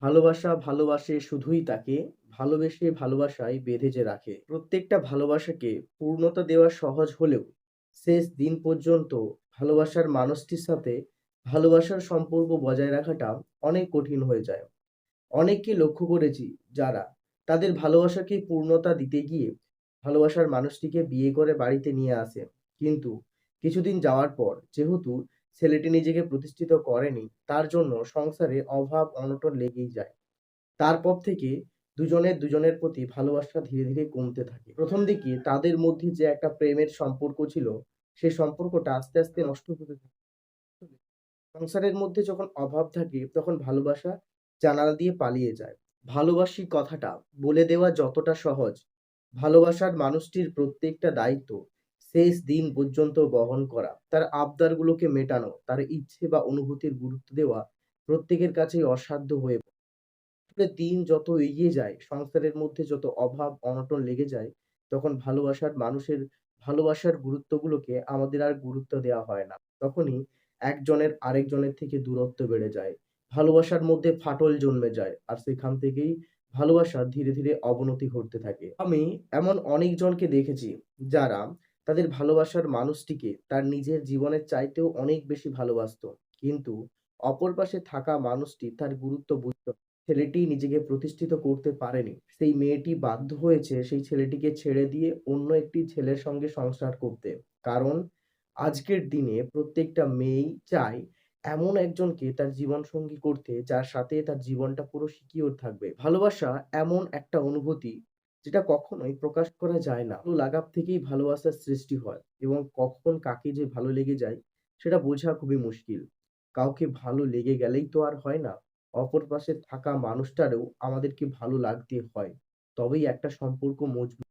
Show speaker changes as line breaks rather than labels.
ভালোবাসা ভালোবাসে শুধুই তাকে, ভালোবেসে ভালোবাসায় বেঁধে যে রাখে। প্রত্যেকটা ভালোবাসাকে পূর্ণতা দেওয়া সহজ হলেও শেষ দিন পর্যন্ত ভালোবাসার মানুষটির সাথে ভালোবাসার সম্পর্ক বজায় রাখাটা অনেক কঠিন হয়ে যায়। অনেককে লক্ষ্য করেছি যারা তাদের ভালোবাসাকে পূর্ণতা দিতে গিয়ে ভালোবাসার মানুষটিকে বিয়ে করে বাড়িতে নিয়ে আসে। কিন্তু কিছুদিন যাওয়ার পর যেহেতু ছেলেটি নিজেকে প্রতিষ্ঠিত করেনি, তার জন্য সংসারে অভাব অনটন লেগেই যায়। তারপর থেকে দুজনের দুজনের প্রতি ভালোবাসা ধীরে ধীরে কমতে থাকে। প্রথম দিকে তাদের মধ্যে যে একটা প্রেমের সম্পর্ক ছিল, সেই সম্পর্কটা আস্তে আস্তে নষ্ট হতে থাকে। সংসারের মধ্যে যখন অভাব থাকে তখন ভালোবাসা জানালা দিয়ে পালিয়ে যায়। ভালোবাসি কথাটা বলে দেওয়া যতটা সহজ, ভালোবাসার মানুষটির প্রত্যেকটা দায়িত্ব শেষ দিন পর্যন্ত বহন করা, তার আবদারগুলোকে মেটানো, তার ইচ্ছে বা অনুভূতির গুরুত্ব দেওয়া প্রত্যেকের কাছেই অসাধ্য হয়ে পড়ে। আসলে দিন যত এগিয়ে যায়, সংসারের মধ্যে যত অভাব অনটন লেগে যায়, তখন ভালোবাসার গুরুত্বগুলোকে আমাদের আর গুরুত্ব দেওয়া হয় না। তখনই একজনের আরেকজনের থেকে দূরত্ব বেড়ে যায়। ভালোবাসার মধ্যে ফাটল জন্মে যায়। আর সেখান থেকেই ভালোবাসার ধীরে ধীরে অবনতি ঘটতে থাকে। আমি এমন অনেকজনকে দেখেছি যারা তাদের ভালোবাসার মানুষটিকে তার নিজের জীবনের চাইতেও অনেক বেশি ভালোবাসতো। কিন্তু অপর পাশে থাকা মানুষটি তার গুরুত্ব বুঝতো না। ছেলেটি নিজেকে প্রতিষ্ঠিত করতে পারেনি। সেই মেয়েটি বাধ্য হয়েছে সেই ছেলেটিকে ছেড়ে দিয়ে অন্য একটি ছেলের সঙ্গে সংসার করতে। কারণ আজকের দিনে প্রত্যেকটা মেয়েই চায় এমন একজনকে তার জীবনসঙ্গী করতে, যার সাথে তার জীবনটা পুরো সিকিউর থাকবে। ভালোবাসা এমন একটা অনুভূতি যেটা কখনোই প্রকাশ করা যায় না। ভালো লাগার থেকেই ভালোবাসার সৃষ্টি হয় এবং কখন কাকে যে ভালো লেগে যায় সেটা বোঝা খুবই মুশকিল। কাউকে ভালো লেগে গেলেই তো আর হয় না। অপর পাশে থাকা মানুষটারও আমাদেরকে ভালো লাগতে হয়। তবেই একটা সম্পর্ক মজবুত